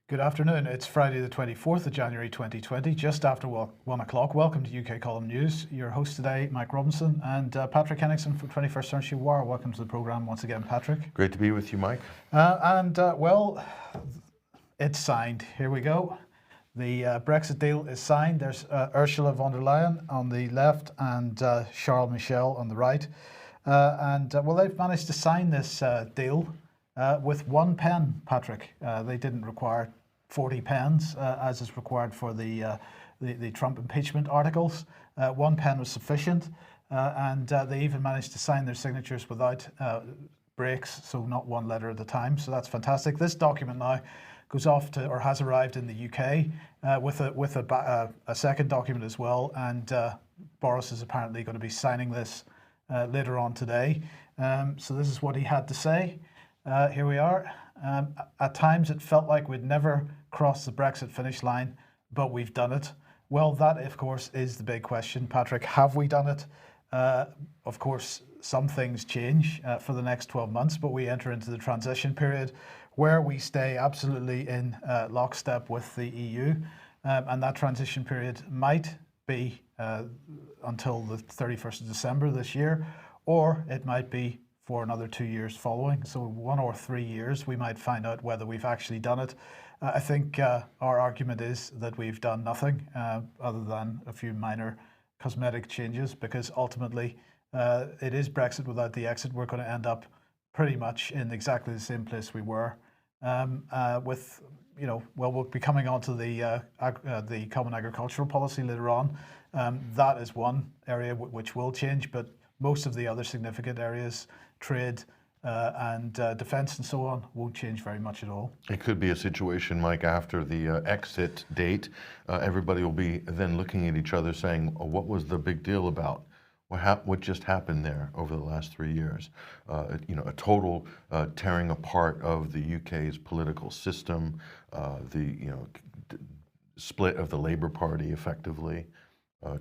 Good afternoon. It's Friday the 24th of January 2020, just after 1 o'clock. Welcome to UK Column News. Your host today, Mike Robinson, and Patrick Henningsen from 21st Century Wire. Welcome to the programme once again, Patrick. Great to be with you, Mike. Well, it's signed. Here we go. The Brexit deal is signed. There's Ursula von der Leyen on the left and Charles Michel on the right. Well, they've managed to sign this deal with one pen, Patrick. They didn't require 40 pens, as is required for the Trump impeachment articles. One pen was sufficient, and they even managed to sign their signatures without breaks, so not one letter at a time. So that's fantastic. This document now goes off to, or has arrived in the UK with a second document as well, and Boris is apparently going to be signing this later on today. So this is what he had to say. Here we are. At times it felt like we'd never crossed the Brexit finish line, but we've done it. Well, that, of course, is the big question, Patrick. Have we done it? Of course, some things change for the next 12 months, but we enter into the transition period where we stay absolutely in lockstep with the EU. And that transition period might be until the 31st of December this year, or it might be for another 2 years following. So 1 or 3 years, we might find out whether we've actually done it. I think our argument is that we've done nothing other than a few minor cosmetic changes, because ultimately it is Brexit without the exit. We're going to end up pretty much in exactly the same place we were with, we'll be coming on to the Common Agricultural Policy later on. That is one area which will change, but most of the other significant areas, trade and defence and so on, won't change very much at all. It could be a situation, Mike, after the exit date, everybody will be then looking at each other saying, oh, what was the big deal about? What just happened there over the last 3 years? A total tearing apart of the UK's political system, the split of the Labour Party effectively.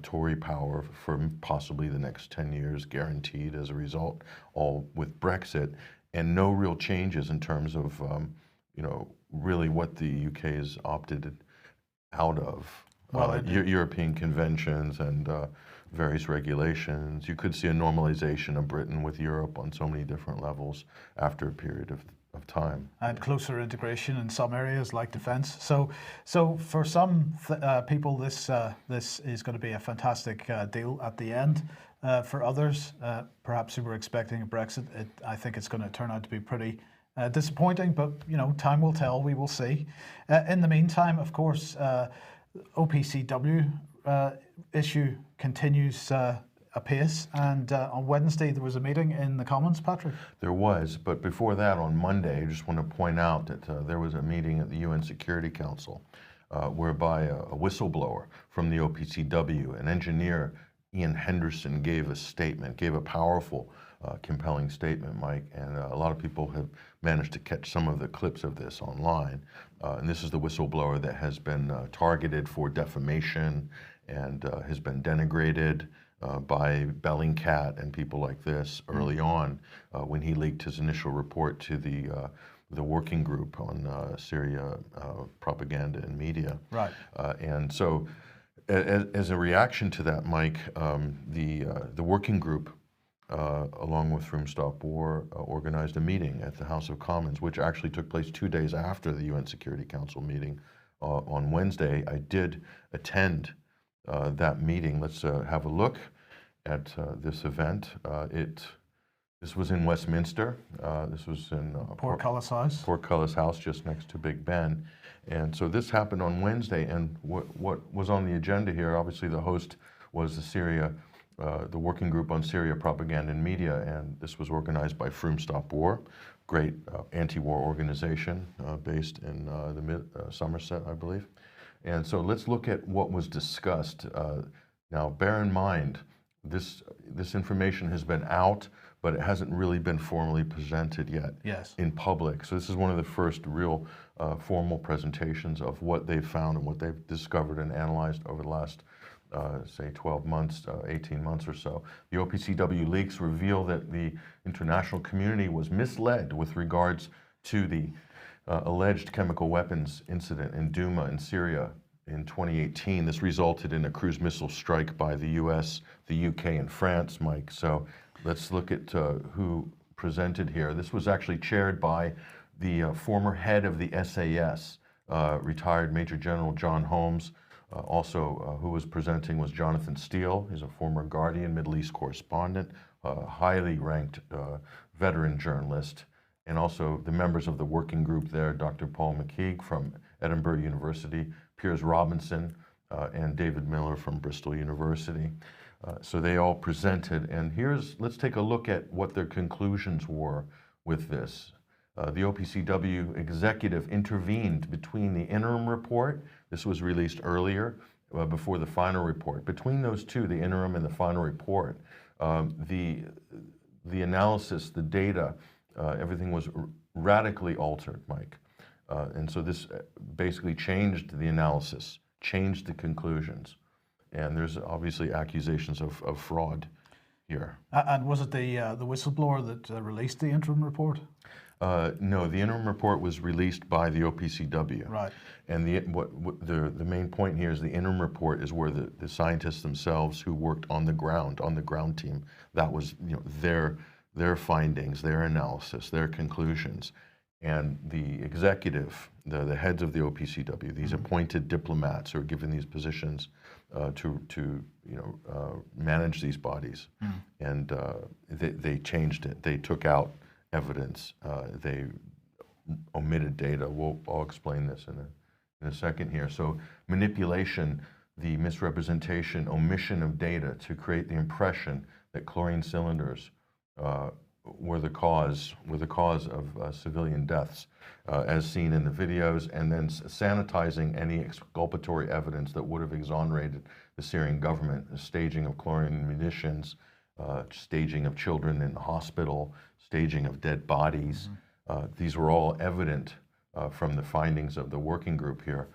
Tory power for possibly the next 10 years guaranteed as a result, all with Brexit, and no real changes in terms of, really what the UK has opted out of. European conventions and various regulations. You could see a normalization of Britain with Europe on so many different levels after a period of time. And closer integration in some areas like defence. So for some people, this is going to be a fantastic deal at the end. For others, perhaps who were expecting a Brexit, I think it's going to turn out to be pretty disappointing. But time will tell. We will see. In the meantime, of course, OPCW issue continues apace, and on Wednesday there was a meeting in the Commons, Patrick. There was, but before that, on Monday, I just want to point out that there was a meeting at the UN Security Council whereby a whistleblower from the OPCW, an engineer, Ian Henderson, gave a powerful, compelling statement, Mike, and a lot of people have managed to catch some of the clips of this online. And this is the whistleblower that has been targeted for defamation and has been denigrated by Bellingcat and people like this early on when he leaked his initial report to the working group on Syria propaganda and media. Right. And so as a reaction to that, Mike, the working group, along with Room Stop War, organized a meeting at the House of Commons, which actually took place 2 days after the UN Security Council meeting on Wednesday. I did attend that meeting. Let's have a look at this event. This was in Westminster. This was in Portcullis House. Portcullis House, just next to Big Ben. And so this happened on Wednesday. And what was on the agenda here? Obviously, the host was the working group on Syria propaganda and media, and this was organized by Room Stop War, great anti-war organization based in Somerset, I believe. And so let's look at what was discussed. Now, bear in mind, this information has been out, but it hasn't really been formally presented yet in public. So this is one of the first real formal presentations of what they've found and what they've discovered and analyzed over the last, say, 12 months, 18 months or so. The OPCW leaks reveal that the international community was misled with regards to the alleged chemical weapons incident in Douma in Syria in 2018. This resulted in a cruise missile strike by the US, the UK, and France, Mike. So let's look at who presented here. This was actually chaired by the former head of the SAS, retired Major General John Holmes. Also, who was presenting was Jonathan Steele. He's a former Guardian Middle East correspondent, highly ranked veteran journalist, and also the members of the working group there, Dr. Paul McKeague from Edinburgh University, Piers Robinson, and David Miller from Bristol University. So they all presented, and let's take a look at what their conclusions were with this. The OPCW executive intervened between the interim report, this was released earlier, before the final report. Between those two, the interim and the final report, the analysis, the data, everything was radically altered, Mike. And so this basically changed the analysis, changed the conclusions. And there's obviously accusations of fraud here. And was it the whistleblower that released the interim report? No, the interim report was released by the OPCW. Right. And the main point here is the interim report is where the scientists themselves who worked on the ground team, that was their findings, their analysis, their conclusions. And the executive, the heads of the OPCW, these appointed diplomats who are given these positions to manage these bodies, and they changed it. They took out evidence. They omitted data. I'll explain this in a second here. So manipulation, the misrepresentation, omission of data to create the impression that chlorine cylinders were the cause of civilian deaths, as seen in the videos, and then sanitizing any exculpatory evidence that would have exonerated the Syrian government, the staging of chlorine munitions, staging of children in the hospital, staging of dead bodies. These were all evident from the findings of the working group here.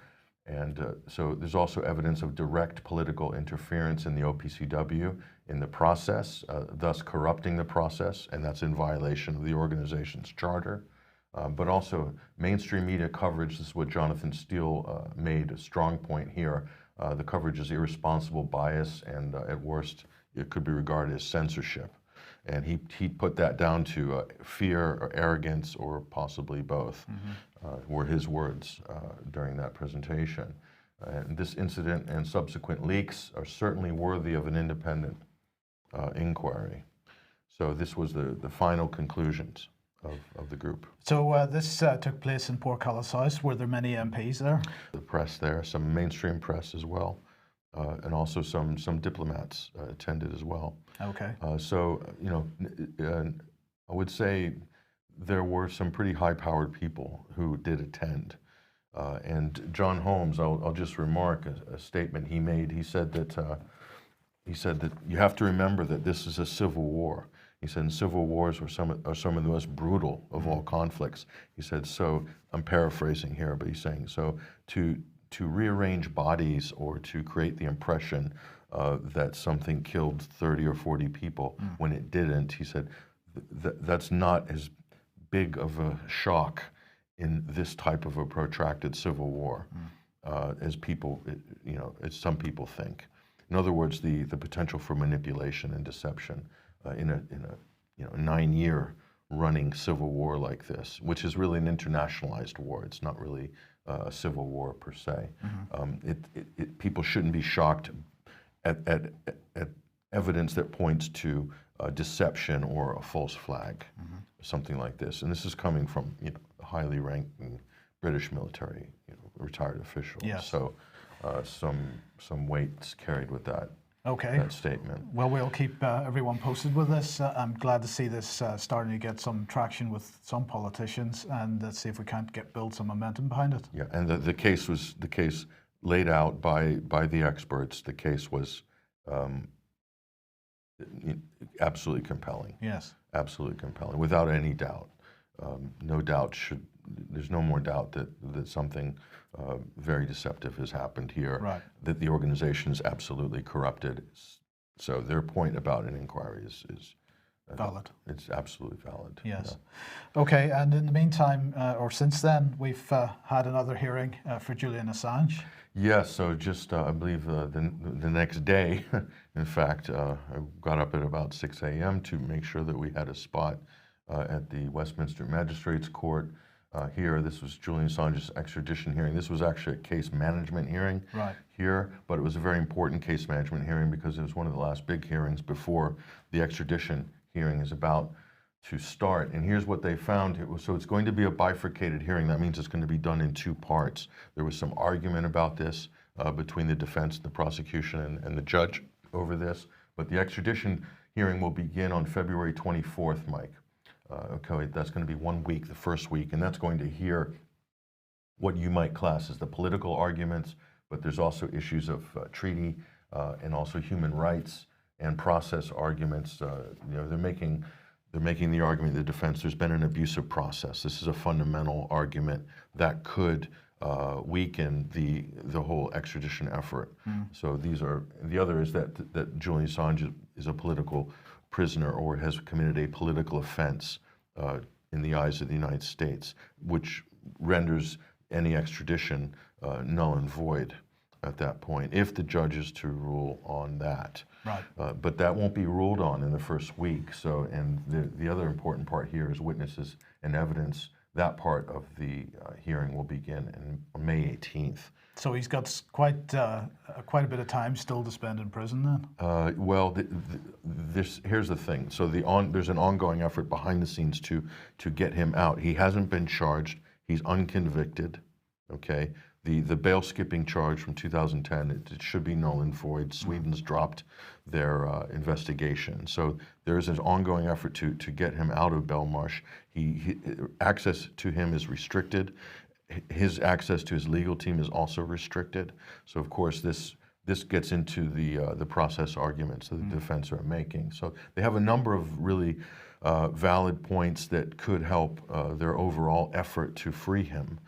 And so there's also evidence of direct political interference in the OPCW in the process, thus corrupting the process, and that's in violation of the organization's charter. But also mainstream media coverage, this is what Jonathan Steele made a strong point here. The coverage is irresponsible, bias, and at worst, it could be regarded as censorship. And he put that down to fear or arrogance or possibly both, were his words during that presentation. And this incident and subsequent leaks are certainly worthy of an independent inquiry. So this was the final conclusions of the group. So this took place in Portcullis House. Were there many MPs there? The press there, some mainstream press as well. And also some diplomats attended as well. Okay. So, I would say there were some pretty high-powered people who did attend. And John Holmes, I'll just remark a statement he made. He said that you have to remember that this is a civil war. He said civil wars are some of the most brutal of all conflicts. He said, so I'm paraphrasing here, but he's saying, so to rearrange bodies or to create the impression that something killed 30 or 40 people when it didn't, he said, that's not as big of a shock in this type of a protracted civil war as people, as some people think. In other words, the potential for manipulation and deception in a 9-year running civil war like this, which is really an internationalized war. It's not really a civil war per se. People shouldn't be shocked at evidence that points to deception or a false flag, something like this. And this is coming from a highly ranking British military, retired official. Yes. So some weight's carried with that. Okay. That statement. Well, we'll keep everyone posted with this. I'm glad to see this starting to get some traction with some politicians, and let's see if we can't build some momentum behind it. Yeah, and the case laid out by the experts. The case was absolutely compelling. Yes. Absolutely compelling, without any doubt. No doubt there's no more doubt that something very deceptive has happened here. Right. That the organization is absolutely corrupted. So their point about an inquiry is Valid. It's absolutely valid. Yes. Okay, and in the meantime, or since then, we've had another hearing for Julian Assange. Yes, so just I believe the next day, in fact, I got up at about 6 a.m. to make sure that we had a spot at the Westminster Magistrates Court here. This was Julian Assange's extradition hearing. This was actually a case management hearing here, but it was a very important case management hearing because it was one of the last big hearings before the extradition hearing is about to start. And here's what they found. So it's going to be a bifurcated hearing. That means it's going to be done in two parts. There was some argument about this between the defense and the prosecution and the judge over this. But the extradition hearing will begin on February 24th, Mike. Okay, that's going to be 1 week, the first week, and that's going to hear what you might class as the political arguments, but there's also issues of treaty and also human rights and process arguments. They're making the argument, the defense, there's been an abusive process. This is a fundamental argument that could weaken the whole extradition effort. So the other is that Julian Assange is a political prisoner or has committed a political offense in the eyes of the United States, which renders any extradition null and void at that point, if the judge is to rule on that. Right. But that won't be ruled on in the first week. So, and the other important part here is witnesses and evidence. That part of the hearing will begin on May 18th. So he's got quite a bit of time still to spend in prison then? Well, here's the thing. So there's an ongoing effort behind the scenes to get him out. He hasn't been charged. He's unconvicted. Okay. The bail skipping charge from 2010, it should be null and void. Sweden's dropped their investigation. So there is an ongoing effort to get him out of Belmarsh. Access to him is restricted. His access to his legal team is also restricted. So of course this gets into the process arguments that the defense are making. So they have a number of really valid points that could help their overall effort to free him.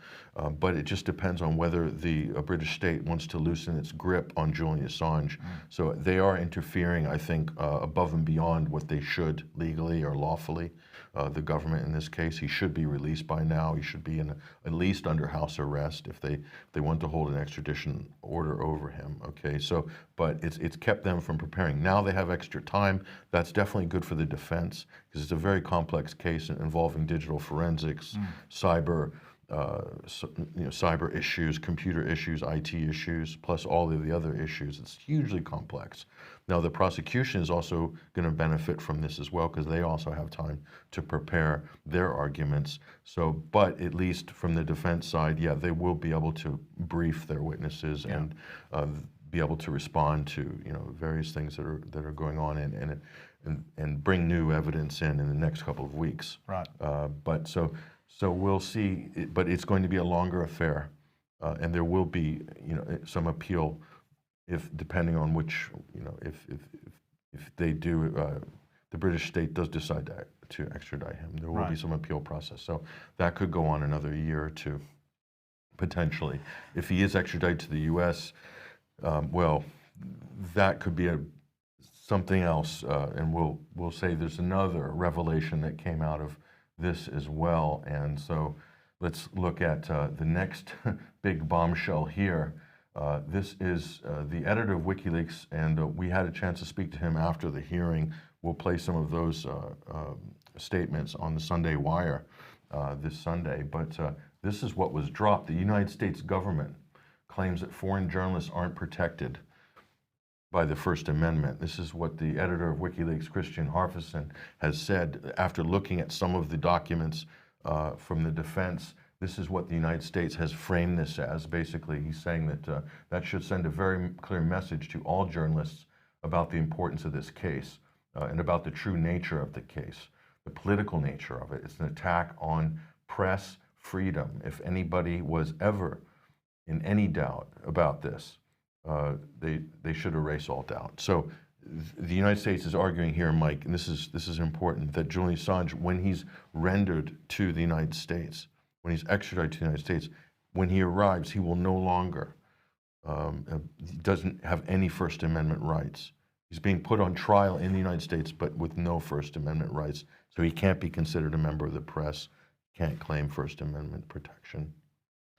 But it just depends on whether the British state wants to loosen its grip on Julian Assange. So they are interfering, I think, above and beyond what they should legally or lawfully. The government in this case, he should be released by now. He should be at least under house arrest if they want to hold an extradition order over him. Okay, so but it's kept them from preparing. Now they have extra time. That's definitely good for the defense because it's a very complex case involving digital forensics, cyber issues, computer issues, IT issues, plus all of the other issues. It's hugely complex. Now, the prosecution is also going to benefit from this as well because they also have time to prepare their arguments. So, but at least from the defense side, yeah, they will be able to brief their witnesses and be able to respond to various things that are going on and bring new evidence in the next couple of weeks. Right. But so we'll see. But it's going to be a longer affair, and there will be some appeal depending on which if they do the British state does decide to extradite him, there will be some appeal process. So that could go on another year or two potentially. If he is extradited to the U.S., well, that could be something else, and we'll say there's another revelation that came out of this as well. And so let's look at the next big bombshell here. This is the editor of WikiLeaks, and we had a chance to speak to him after the hearing. We'll play some of those statements on the Sunday Wire this Sunday. But this is what was dropped. The United States government claims that foreign journalists aren't protected by the First Amendment. This is what the editor of WikiLeaks, Christian Harfison, has said after looking at some of the documents from the defense. This is what the United States has framed this as. Basically, he's saying that that should send a very clear message to all journalists about the importance of this case and about the true nature of the case, the political nature of it. It's an attack on press freedom. If anybody was ever in any doubt about this, they should erase all doubt. So the United States is arguing here, Mike, and this is important, that Julian Assange, when he's rendered to the United States, when he's extradited to the United States, when he arrives, he will no longer, he doesn't have any First Amendment rights. He's being put on trial in the United States, but with no First Amendment rights. So he can't be considered a member of the press, can't claim First Amendment protection.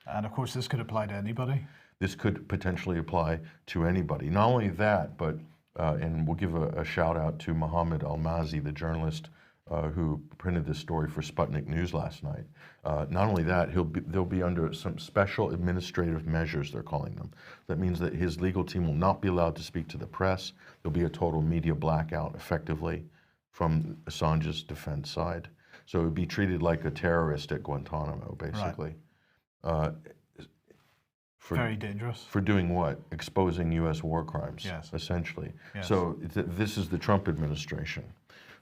And of course, this could apply to anybody. This could potentially apply to anybody. Not only that, but, and we'll give a shout out to Mohammed Almazi, the journalist who printed this story for Sputnik News last night. Not only that, they'll be under some special administrative measures, they're calling them. That means that his legal team will not be allowed to speak to the press. There'll be a total media blackout, effectively, from Assange's defense side. So it would be treated like a terrorist at Guantanamo, basically. Right. Very dangerous. For doing what? Exposing U.S. war crimes, yes. Essentially. Yes. So this is the Trump administration.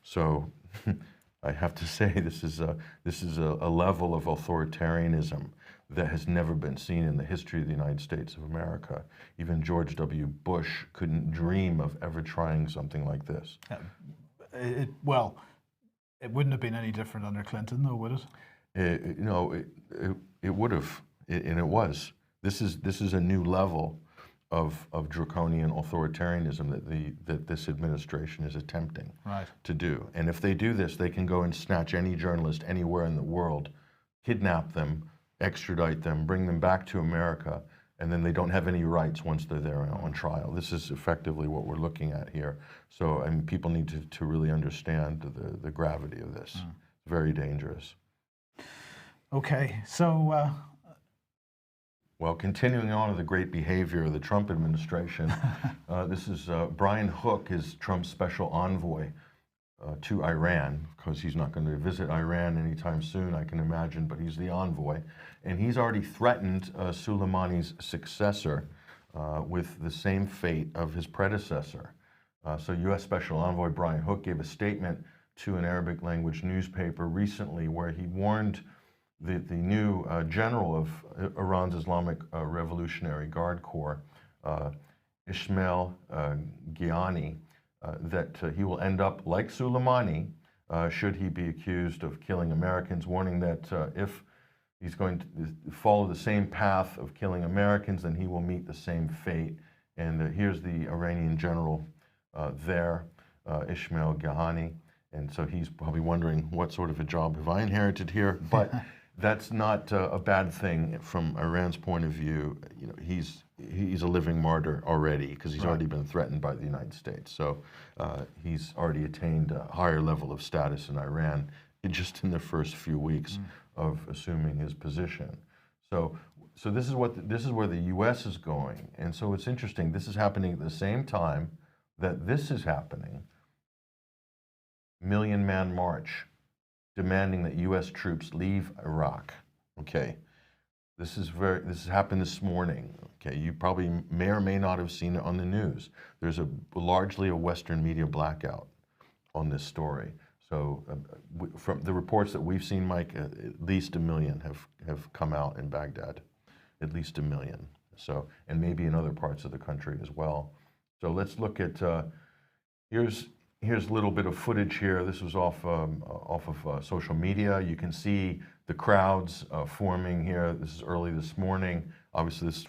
So I have to say this is a level of authoritarianism that has never been seen in the history of the United States of America. Even George W. Bush couldn't dream of ever trying something like this. Well, it wouldn't have been any different under Clinton, though, would it? It would have, and it was. This is a new level of draconian authoritarianism that this administration is attempting to do. And if they do this, they can go and snatch any journalist anywhere in the world, kidnap them, extradite them, bring them back to America, and then they don't have any rights once they're there on trial. This is effectively what we're looking at here. So I mean, people need to really understand the gravity of this. It's very dangerous. Okay, so... Well, continuing on with the great behavior of the Trump administration, this is Brian Hook, is Trump's special envoy to Iran, because he's not going to visit Iran anytime soon, I can imagine, but he's the envoy. And he's already threatened Soleimani's successor with the same fate of his predecessor. So U.S. Special Envoy Brian Hook gave a statement to an Arabic language newspaper recently where he warned the new general of Iran's Islamic Revolutionary Guard Corps, Ismail Giani, that he will end up like Soleimani should he be accused of killing Americans, warning that if he's going to follow the same path of killing Americans, then he will meet the same fate. And here's the Iranian general there, Ismail Giani. And so he's probably wondering, what sort of a job have I inherited here? But that's not a bad thing from Iran's point of view. You know, he's a living martyr already because he's already been threatened by the United States. So he's already attained a higher level of status in Iran just in the first few weeks of assuming his position. So this is where the U.S. is going, and so it's interesting. This is happening at the same time that this is happening. Million Man March, demanding that U.S. troops leave Iraq. Okay, this has happened this morning. Okay, you probably may or may not have seen it on the news. There's largely a Western media blackout on this story. So from the reports that we've seen, Mike, at least 1 million have come out in Baghdad, at least 1 million. So, and maybe in other parts of the country as well. So let's look at here's a little bit of footage here. This was off of social media. You can see the crowds forming here. This is early this morning. Obviously, this is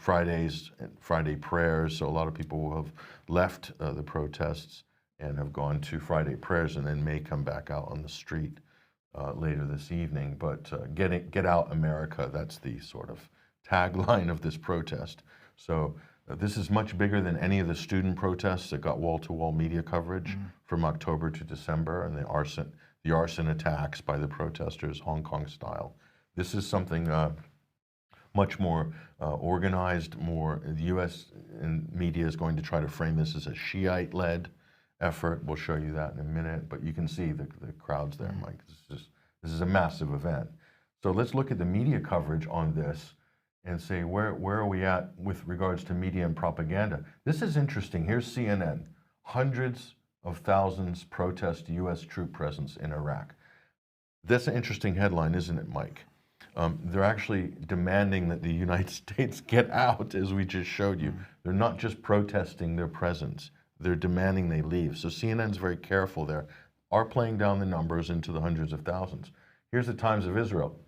Friday prayers, so a lot of people will have left the protests and have gone to Friday prayers, and then may come back out on the street later this evening. But get out, America, that's the sort of tagline of this protest. So this is much bigger than any of the student protests that got wall-to-wall media coverage from October to December, and the arson attacks by the protesters, Hong Kong style. This is something much more organized, the U.S. media is going to try to frame this as a Shiite-led effort. We'll show you that in a minute, but you can see the crowds there, Mike. This is a massive event. So let's look at the media coverage on this and say, where are we at with regards to media and propaganda? This is interesting. Here's CNN. Hundreds of thousands protest U.S. troop presence in Iraq. That's an interesting headline, isn't it, Mike? They're actually demanding that the United States get out, as we just showed you. They're not just protesting their presence. They're demanding they leave. So CNN's very careful there, are playing down the numbers into the hundreds of thousands. Here's the Times of Israel.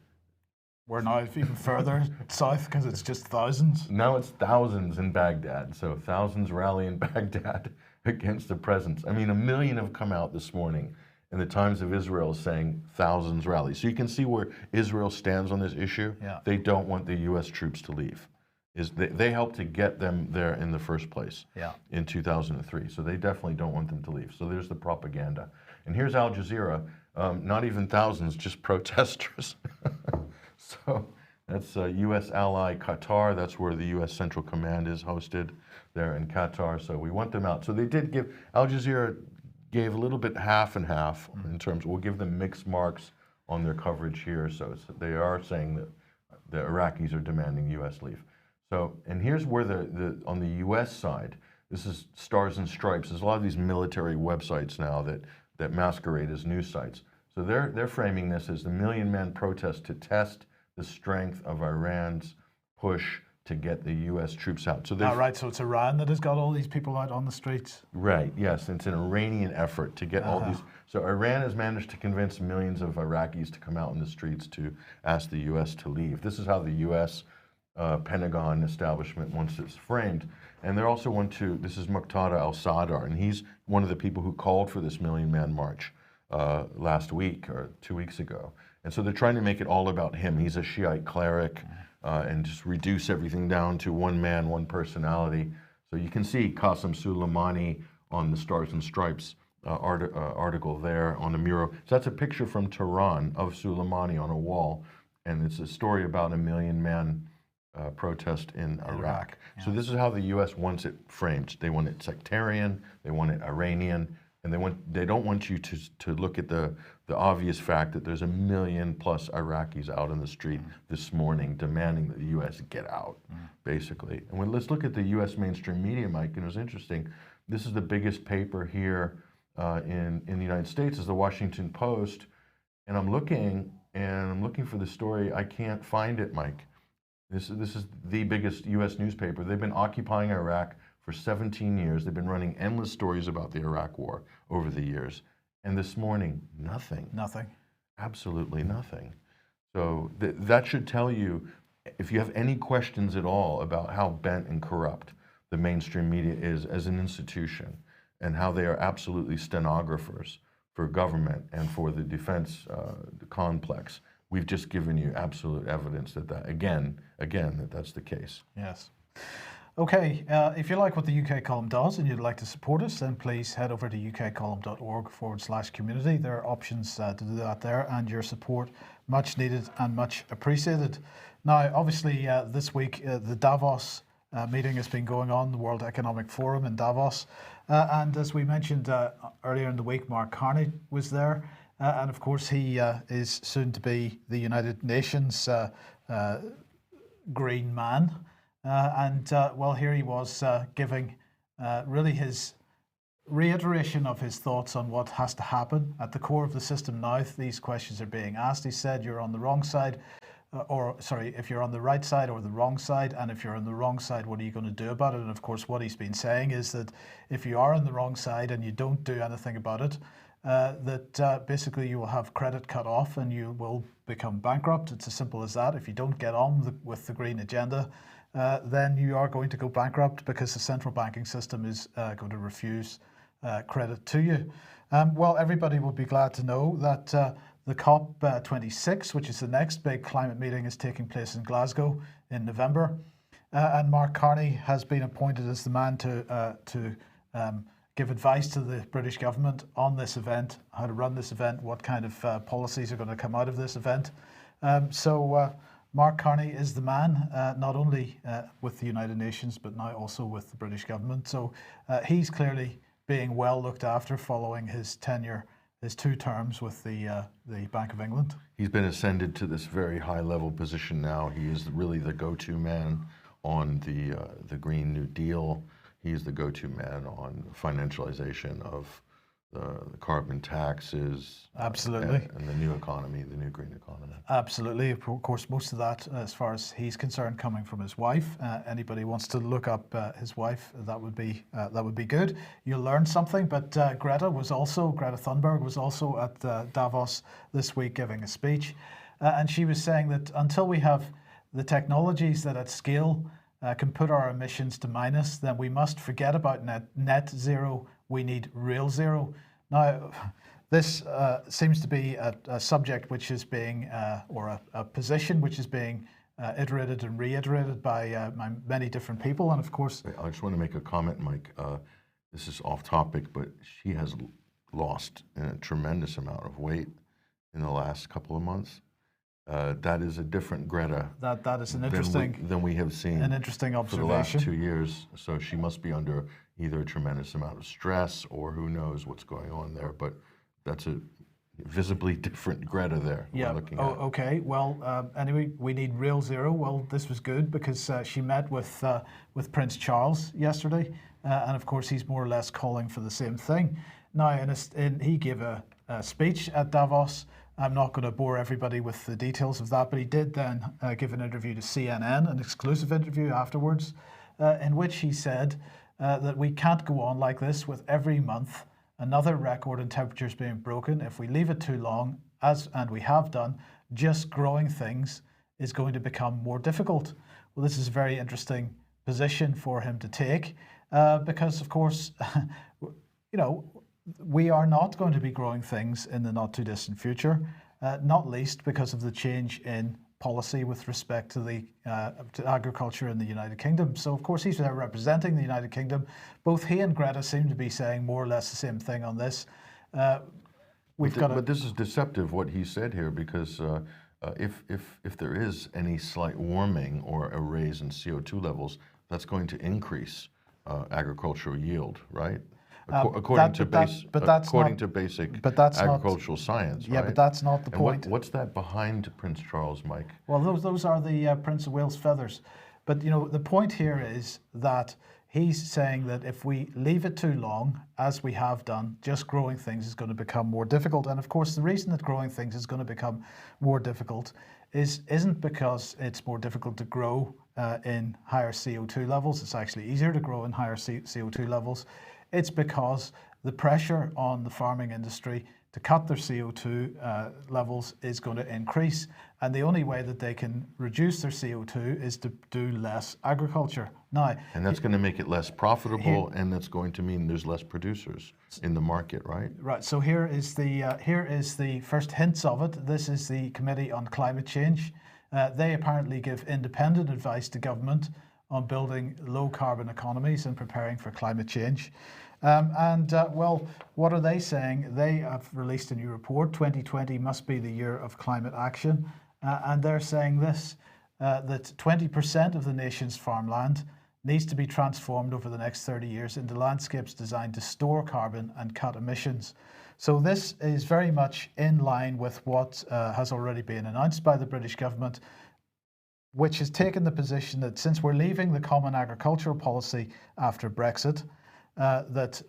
We're now even further south because it's just thousands. Now it's thousands in Baghdad. So thousands rally in Baghdad against the presence. I mean, 1 million have come out this morning, and the Times of Israel is saying thousands rally. So you can see where Israel stands on this issue. Yeah. They don't want the U.S. troops to leave. They helped to get them there in the first place in 2003. So they definitely don't want them to leave. So there's the propaganda. And here's Al Jazeera, not even thousands, just protesters. So that's U.S. ally Qatar. That's where the U.S. Central Command is hosted there in Qatar. So we want them out. So they did give, Al Jazeera gave a little bit half and half in terms, we'll give them mixed marks on their coverage here. So they are saying that the Iraqis are demanding U.S. leave. So, and here's where on the U.S. side, this is Stars and Stripes. There's a lot of these military websites now that masquerade as news sites. So they're framing this as the 1 million man protest to test the strength of Iran's push to get the U.S. troops out. So right, so it's Iran that has got all these people out on the streets? Right, yes, it's an Iranian effort to get all these. So Iran has managed to convince millions of Iraqis to come out in the streets to ask the U.S. to leave. This is how the U.S. Pentagon establishment wants it framed. And they also want to, this is Muqtada al-Sadr, and he's one of the people who called for this 1 million man march last week or 2 weeks ago. And so they're trying to make it all about him. He's a Shiite cleric and just reduce everything down to one man, one personality. So you can see Qasem Soleimani on the Stars and Stripes article there on the mural. So that's a picture from Tehran of Soleimani on a wall. And it's a story about a 1 million man protest in Iraq. So this is how the U.S. wants it framed. They want it sectarian, they want it Iranian, and they don't want you to look at the obvious fact that there's 1 million plus Iraqis out in the street this morning demanding that the U.S. get out, basically. And let's look at the U.S. mainstream media, Mike, and it was interesting. This is the biggest paper here in the United States, is the Washington Post, and I'm looking for the story. I can't find it, Mike. This is the biggest U.S. newspaper. They've been occupying Iraq for 17 years. They've been running endless stories about the Iraq War over the years. And this morning, nothing. Nothing. Absolutely nothing. So that should tell you, if you have any questions at all about how bent and corrupt the mainstream media is as an institution and how they are absolutely stenographers for government and for the defense complex, we've just given you absolute evidence that that's the case. Yes. Okay, if you like what the UK Column does and you'd like to support us, then please head over to ukcolumn.org/community. There are options to do that there, and your support much needed and much appreciated. Now, obviously, this week the Davos meeting has been going on, the World Economic Forum in Davos, and as we mentioned earlier in the week, Mark Carney was there. And of course, he is soon to be the United Nations green man. Well, here he was giving really his reiteration of his thoughts on what has to happen at the core of the system now. These questions are being asked. He said, you're on the wrong side, if you're on the right side or the wrong side, and if you're on the wrong side, what are you going to do about it? And of course, what he's been saying is that if you are on the wrong side and you don't do anything about it, basically you will have credit cut off and you will become bankrupt. It's as simple as that. If you don't get on with the green agenda, then you are going to go bankrupt because the central banking system is going to refuse credit to you. Well, everybody will be glad to know that the COP26, which is the next big climate meeting, is taking place in Glasgow in November. And Mark Carney has been appointed as the man to give advice to the British government on this event, how to run this event, what kind of policies are going to come out of this event. Mark Carney is the man, not only with the United Nations, but now also with the British government. So he's clearly being well looked after following his tenure, his 2 terms with the Bank of England. He's been ascended to this very high-level position now. He is really the go-to man on the Green New Deal. He's the go-to man on financialization of the carbon taxes. Absolutely. And the new economy, the new green economy. Absolutely. Of course, most of that, as far as he's concerned, coming from his wife. Anybody wants to look up his wife, that would be good. You'll learn something. But Greta Thunberg was also at Davos this week giving a speech. And she was saying that until we have the technologies that at scale can put our emissions to minus, then we must forget about net zero we need real zero. Now, this seems to be a subject which is being, or a position which is being iterated and reiterated by many different people. And of course, I just want to make a comment, Mike. This is off topic, but she has lost a tremendous amount of weight in the last couple of months. That is a different Greta. That is an interesting than we have seen observation for the last 2 years. So she must be under either a tremendous amount of stress or who knows what's going on there. But that's a visibly different Greta there. Yeah. We're looking at. Okay. Well, anyway, we need real zero. Well, this was good because she met with Prince Charles yesterday, and of course he's more or less calling for the same thing. Now, he gave a speech at Davos. I'm not going to bore everybody with the details of that, but he did then give an interview to CNN, an exclusive interview afterwards, in which he said that we can't go on like this with every month another record in temperatures being broken. If we leave it too long, and we have done, just growing things is going to become more difficult. Well, this is a very interesting position for him to take because, of course, we are not going to be growing things in the not too distant future, not least because of the change in policy with respect to to agriculture in the United Kingdom. So, of course, he's there representing the United Kingdom. Both he and Greta seem to be saying more or less the same thing on this. But this is deceptive what he said here, because if there is any slight warming or a raise in CO2 levels, that's going to increase agricultural yield, right? According to basic agricultural science, right? Yeah, but that's not the point. What's that behind Prince Charles, Mike? Well, those are the Prince of Wales feathers. But the point here is that he's saying that if we leave it too long, as we have done, just growing things is going to become more difficult. And of course, the reason that growing things is going to become more difficult isn't because it's more difficult to grow in higher CO2 levels. It's actually easier to grow in higher CO2 levels. It's because the pressure on the farming industry to cut their CO2 levels is going to increase. And the only way that they can reduce their CO2 is to do less agriculture. Now, and that's going to make it less profitable, and that's going to mean there's less producers in the market, right? Right. So here is the first hints of it. This is the Committee on Climate Change. They apparently give independent advice to government on building low carbon economies and preparing for climate change. Well, what are they saying? They have released a new report, 2020 must be the year of climate action. And they're saying this, that 20% of the nation's farmland needs to be transformed over the next 30 years into landscapes designed to store carbon and cut emissions. So this is very much in line with what has already been announced by the British government, which has taken the position that since we're leaving the common agricultural policy after Brexit, that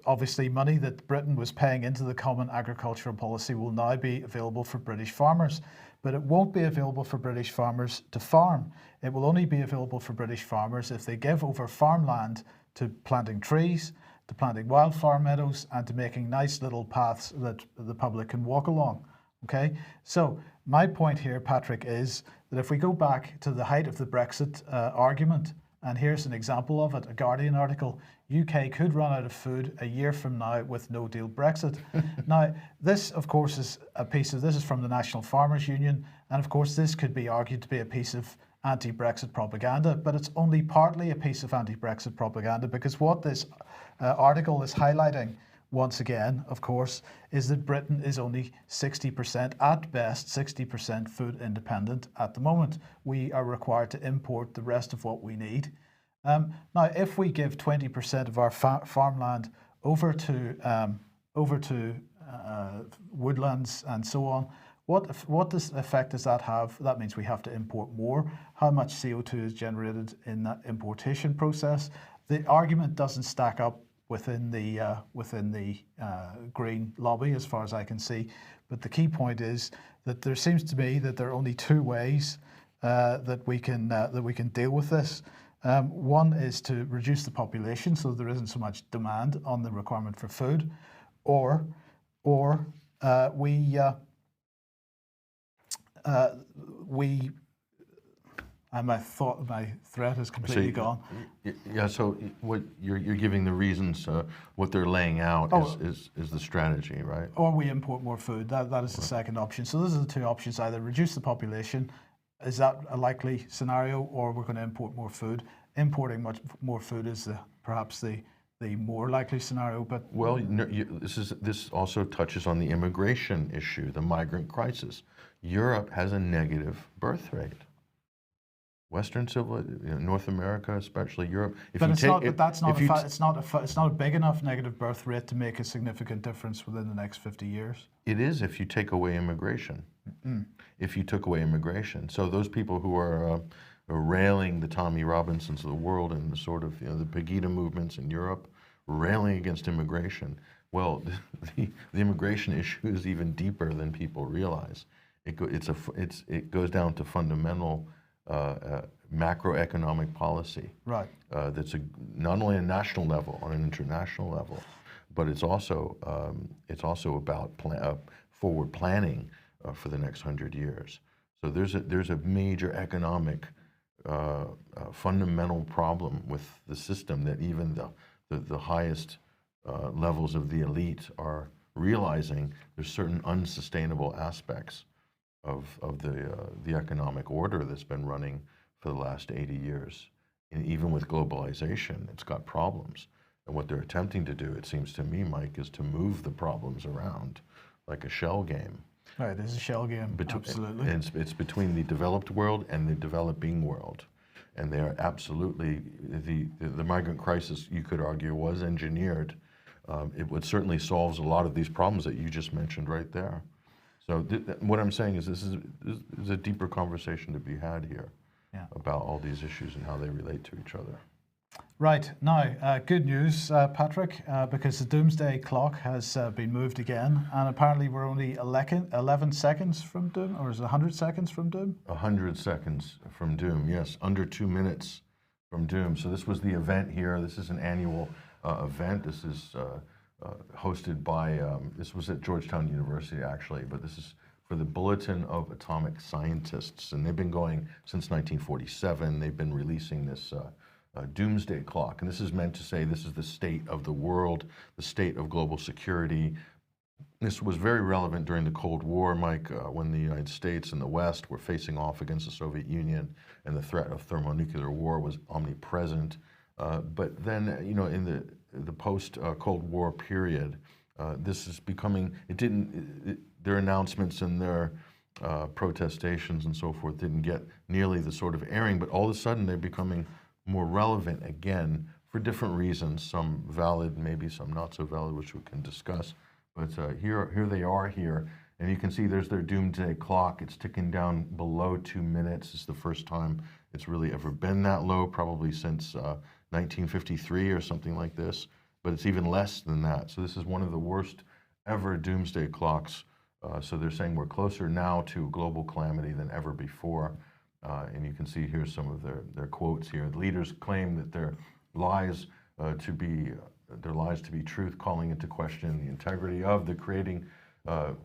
obviously money that Britain was paying into the common agricultural policy will now be available for British farmers. But it won't be available for British farmers to farm. It will only be available for British farmers if they give over farmland to planting trees, to planting wildflower meadows, and to making nice little paths that the public can walk along. Okay, so my point here, Patrick, is that if we go back to the height of the Brexit argument, and here's an example of it, a Guardian article, UK could run out of food a year from now with no deal Brexit. Now, this, of course, this is from the National Farmers Union, and of course this could be argued to be a piece of anti-Brexit propaganda, but it's only partly a piece of anti-Brexit propaganda, because what this article is highlighting, once again, of course, is that Britain is only 60%, at best, 60% food independent at the moment. We are required to import the rest of what we need. Now, if we give 20% of our farmland over to woodlands and so on, what effect does that have? That means we have to import more. How much CO2 is generated in that importation process? The argument doesn't stack up within the Green lobby, as far as I can see. But the key point is that there seems to be that there are only two ways that we can deal with this. One is to reduce the population so there isn't so much demand on the requirement for food, or we And my threat is completely gone. Yeah. So what you're giving the reasons, what they're laying out is the strategy, right? Or we import more food. That is the second option. So those are the two options: either reduce the population, is that a likely scenario, or we're going to import more food. Importing much more food is perhaps the more likely scenario. But well, this also touches on the immigration issue, the migrant crisis. Europe has a negative birth rate. Western North America, especially Europe. It's not a big enough negative birth rate to make a significant difference within the next 50 years. It is if you take away immigration. If you took away immigration, so those people who are railing the Tommy Robinsons of the world and the sort of the Pegida movements in Europe, railing against immigration. Well, the immigration issue is even deeper than people realize. It goes down to fundamental. Macroeconomic policy, right? That's not only a national level, on an international level, but it's also about forward planning for the next 100 years. So there's a major economic fundamental problem with the system that even the highest levels of the elite are realizing. There's certain unsustainable aspects of the economic order that's been running for the last 80 years. And even with globalization, it's got problems. And what they're attempting to do, it seems to me, Mike, is to move the problems around like a shell game. Right, it's a shell game, absolutely. And it's between the developed world and the developing world. And they're absolutely, the migrant crisis, you could argue, was engineered. It would certainly solves a lot of these problems that you just mentioned right there. So what I'm saying is this is a deeper conversation to be had here about all these issues and how they relate to each other. Right. Now, good news, Patrick, because the doomsday clock has been moved again, and apparently we're only 11 seconds from doom, or is it 100 seconds from doom? 100 seconds from doom, yes. Under 2 minutes from doom. So this was the event here. This is an annual event. This is hosted by, this was at Georgetown University actually, but this is for the Bulletin of Atomic Scientists, and they've been going since 1947. They've been releasing this doomsday clock, and this is meant to say this is the state of the world, the state of global security. This was very relevant during the Cold War, Mike, when the United States and the West were facing off against the Soviet Union, and the threat of thermonuclear war was omnipresent. But then, in the post-Cold War period, this is becoming, their announcements and their protestations and so forth didn't get nearly the sort of airing, but all of a sudden they're becoming more relevant again for different reasons, some valid, maybe some not so valid, which we can discuss. But here they are here, and you can see there's their doomsday clock. It's ticking down below 2 minutes. It's the first time it's really ever been that low, probably since 1953 or something like this, but it's even less than that. So this is one of the worst ever doomsday clocks. So they're saying we're closer now to global calamity than ever before. And you can see here some of their quotes here. The leaders claim that their lies to be truth, calling into question the integrity of the creating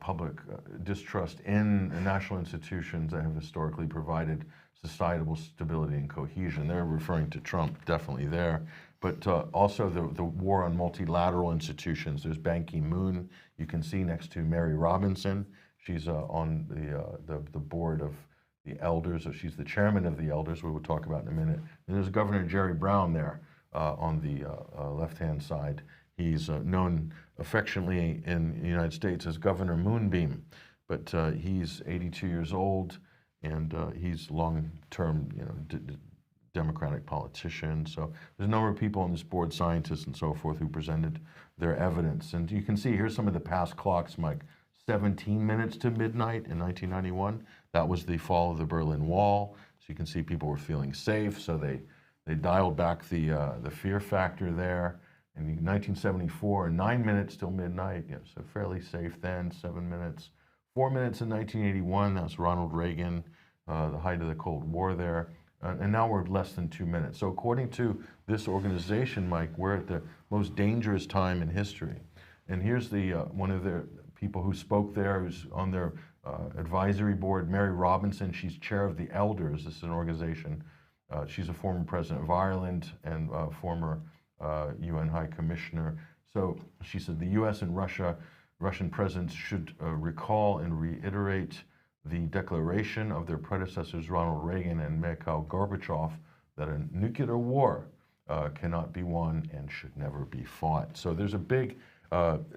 public distrust in national institutions that have historically provided societal stability and cohesion. They're referring to Trump, definitely there. But also the war on multilateral institutions. There's Ban Ki-moon. You can see next to Mary Robinson. She's on the board of the elders, or she's the chairman of the elders, we will talk about in a minute. And there's Governor Jerry Brown there on the left-hand side. He's known affectionately in the United States as Governor Moonbeam, but he's 82 years old, and he's long-term, Democratic politician. So there's a number of people on this board, scientists and so forth, who presented their evidence. And you can see here's some of the past clocks, Mike. 17 minutes to midnight in 1991. That was the fall of the Berlin Wall. So you can see people were feeling safe, so they dialed back the fear factor there. In 1974, 9 minutes till midnight, so fairly safe then, 7 minutes. 4 minutes in 1981, that's Ronald Reagan, the height of the Cold War there. And now we're less than 2 minutes. So according to this organization, Mike, we're at the most dangerous time in history. And here's one of their people who spoke there, who's on their advisory board. Mary Robinson, she's chair of the Elders. This is an organization. She's a former president of Ireland and former UN High Commissioner. So she said the U.S. and Russian presidents should recall and reiterate the declaration of their predecessors, Ronald Reagan and Mikhail Gorbachev, that a nuclear war cannot be won and should never be fought. So there's a big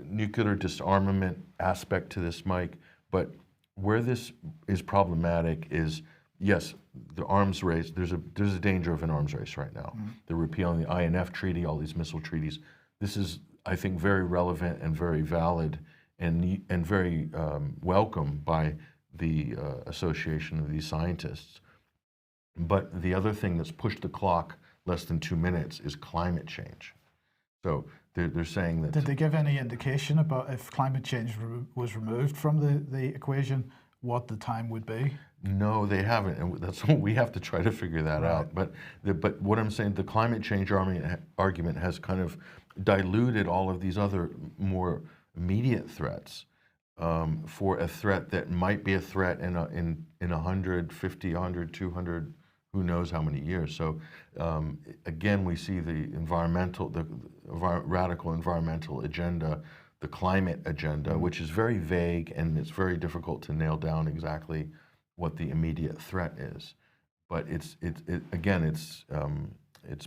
nuclear disarmament aspect to this, Mike, but where this is problematic is, yes, the arms race, there's a danger of an arms race right now. Mm-hmm. They're repealing the INF Treaty, all these missile treaties. This is, I think, very relevant and very valid and very welcome by the association of these scientists. But the other thing that's pushed the clock less than 2 minutes is climate change. So they're saying that... Did they give any indication about if climate change was removed from the equation, what the time would be? No, they haven't, and that's what we have to try to figure that out. But what I'm saying, the climate change argument has kind of diluted all of these other more immediate threats for a threat that might be a threat in 150, 100, 200, who knows how many years. So again, we see the radical environmental agenda, the climate agenda, which is very vague and it's very difficult to nail down exactly what the immediate threat is. But it's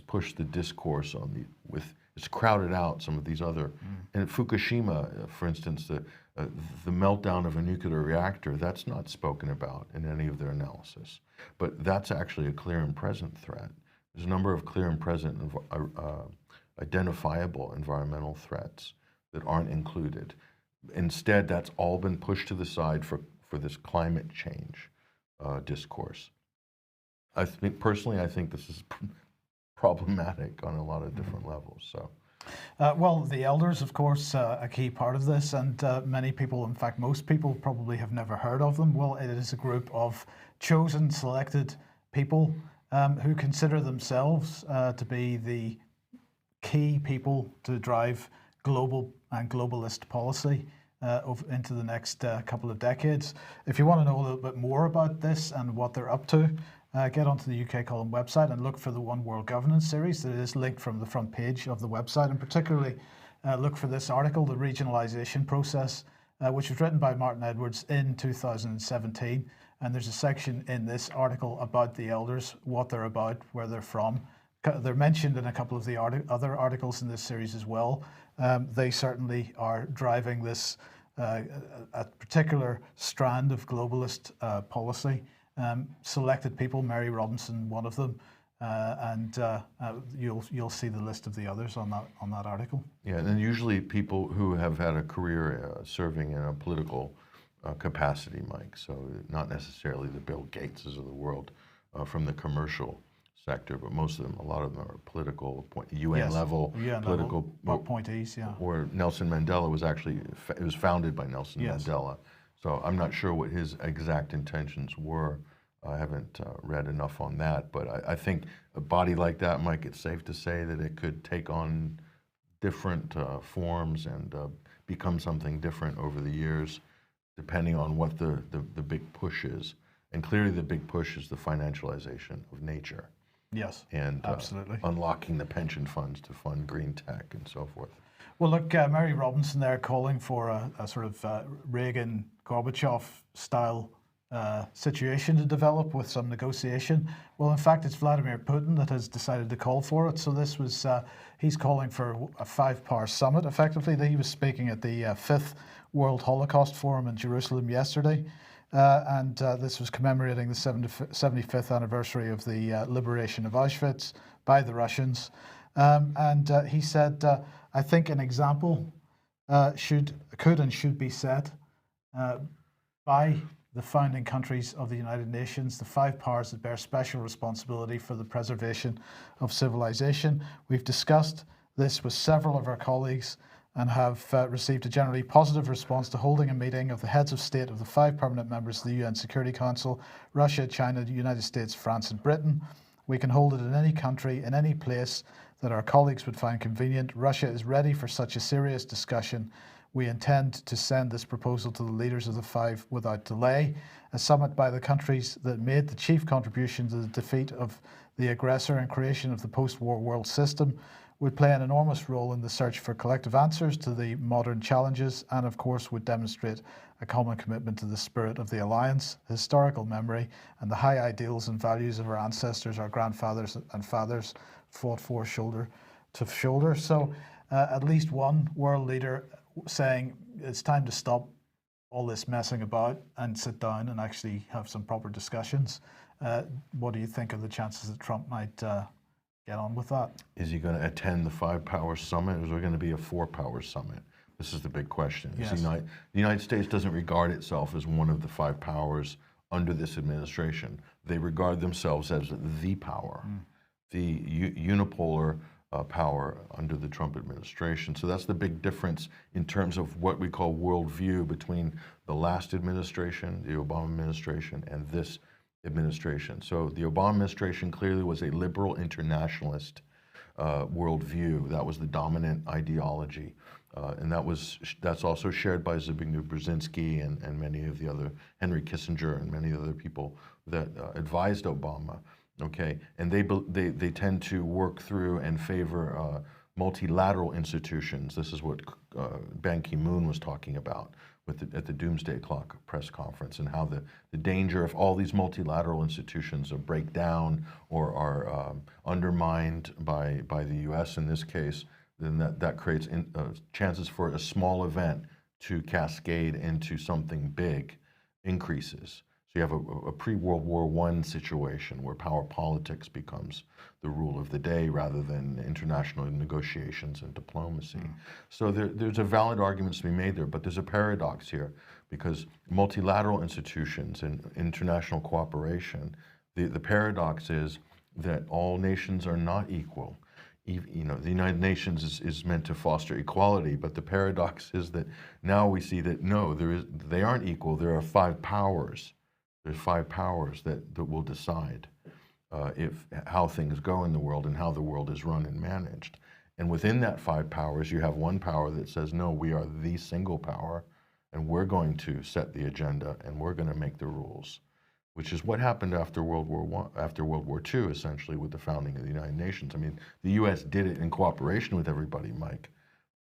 pushed the discourse on it's crowded out some of these other, and Fukushima, for instance, the meltdown of a nuclear reactor, that's not spoken about in any of their analysis. But that's actually a clear and present threat. There's a number of clear and present identifiable environmental threats that aren't included. Instead, that's all been pushed to the side for this climate change discourse. I think personally, I think this is problematic on a lot of different levels. So, well, the Elders, of course, a key part of this, and many people, in fact, most people probably have never heard of them. Well, it is a group of chosen, selected people who consider themselves to be the key people to drive global and globalist policy into the next couple of decades. If you want to know a little bit more about this and what they're up to, get onto the UK Column website and look for the One World Governance series that is linked from the front page of the website, and particularly look for this article, The Regionalisation Process, which was written by Martin Edwards in 2017. And there's a section in this article about the Elders, what they're about, where they're from. They're mentioned in a couple of the other articles in this series as well. They certainly are driving this a particular strand of globalist policy. Selected people, Mary Robinson, one of them, and you'll see the list of the others on that article. Yeah, and usually people who have had a career serving in a political capacity, Mike. So not necessarily the Bill Gateses of the world from the commercial sector, but most of them, a lot of them are political, UN level, political appointees, yeah. Or Nelson Mandela was actually, it was founded by Nelson Mandela. So I'm not sure what his exact intentions were. I haven't read enough on that, but I think a body like that, Mike, it's safe to say that it could take on different forms and become something different over the years, depending on what the big push is. And clearly the big push is the financialization of nature. Yes, and absolutely. Unlocking the pension funds to fund green tech and so forth. Well, look, Mary Robinson there calling for a sort of Reagan-Gorbachev style situation to develop with some negotiation. Well, in fact, it's Vladimir Putin that has decided to call for it. So this was, he's calling for a 5-power summit, effectively. He was speaking at the 5th World Holocaust Forum in Jerusalem yesterday. And this was commemorating the 75th anniversary of the liberation of Auschwitz by the Russians. And he said, I think an example could and should be set by the founding countries of the United Nations, the 5 powers that bear special responsibility for the preservation of civilization. We've discussed this with several of our colleagues and have received a generally positive response to holding a meeting of the heads of state of the 5 permanent members of the UN Security Council, Russia, China, the United States, France and Britain. We can hold it in any country, in any place that our colleagues would find convenient. Russia is ready for such a serious discussion. We intend to send this proposal to the leaders of the five without delay. A summit by the countries that made the chief contribution to the defeat of the aggressor and creation of the post-war world system would play an enormous role in the search for collective answers to the modern challenges, and of course would demonstrate a common commitment to the spirit of the alliance, historical memory, and the high ideals and values of our ancestors, our grandfathers and fathers fought for shoulder to shoulder. So at least one world leader saying it's time to stop all this messing about and sit down and actually have some proper discussions. What do you think of the chances that Trump might get on with that? Is he going to attend the five powers summit, or is there going to be a four powers summit? This is the big question. Yes. The United States doesn't regard itself as one of the five powers under this administration. They regard themselves as the power, the unipolar power under the Trump administration. So that's the big difference in terms of what we call worldview between the last administration, the Obama administration, and this administration. So the Obama administration clearly was a liberal internationalist worldview. That was the dominant ideology. And that's also shared by Zbigniew Brzezinski and many of the other, Henry Kissinger and many other people that advised Obama. Okay, and they tend to work through and favor multilateral institutions. This is what Ban Ki-moon was talking about at the Doomsday Clock press conference, and how the danger of all these multilateral institutions break down or are undermined by the U.S. in this case. Then that creates chances for a small event to cascade into something big increases. So you have a pre-World War I situation where power politics becomes the rule of the day rather than international negotiations and diplomacy. So there's a valid argument to be made there, but there's a paradox here, because multilateral institutions and international cooperation, the paradox is that all nations are not equal. You know, the United Nations is meant to foster equality, but the paradox is that now we see that no, they aren't equal. There are five powers. There's five powers that will decide how things go in the world and how the world is run and managed. And within that five powers, you have one power that says, no, we are the single power, and we're going to set the agenda, and we're going to make the rules, which is what happened after World War II, essentially, with the founding of the United Nations. I mean, the U.S. did it in cooperation with everybody, Mike,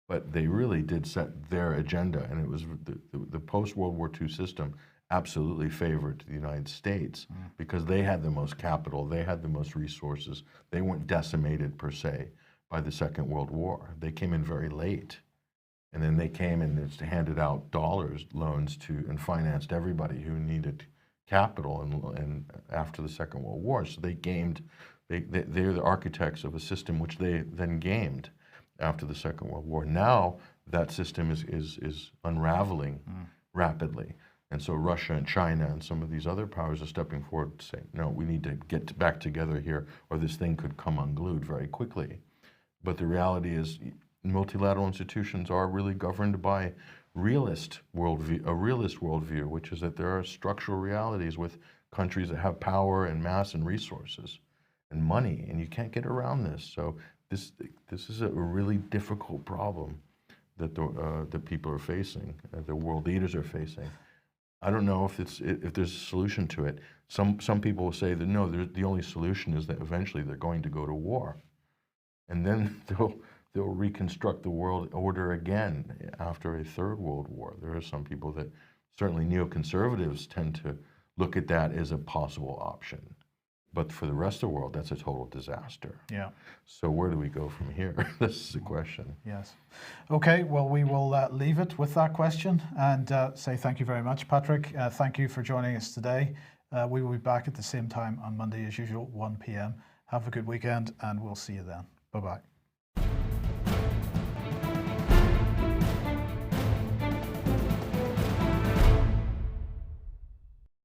but they really did set their agenda, and it was the post-World War II system absolutely favored the United States because they had the most capital, they had the most resources. They weren't decimated, per se, by the Second World War. They came in very late. And then they came and handed out loans and financed everybody who needed capital and after the Second World War. So they're the architects of a system which they then gamed after the Second World War. Now that system is unraveling rapidly. And so Russia and China and some of these other powers are stepping forward to say, no, we need to get back together here, or this thing could come unglued very quickly. But the reality is multilateral institutions are really governed by a realist worldview, which is that there are structural realities with countries that have power and mass and resources and money, and you can't get around this. So this is a really difficult problem that the people are facing, the world leaders are facing. I don't know if there's a solution to it. Some people will say that no, the only solution is that eventually they're going to go to war, and then they'll reconstruct the world order again after a third world war. There are some people that, certainly neoconservatives, tend to look at that as a possible option. But for the rest of the world, that's a total disaster. Yeah. So where do we go from here? This is the question. Yes. Okay, well, we will leave it with that question and say thank you very much, Patrick. Thank you for joining us today. We will be back at the same time on Monday as usual, 1 p.m. Have a good weekend, and we'll see you then. Bye-bye.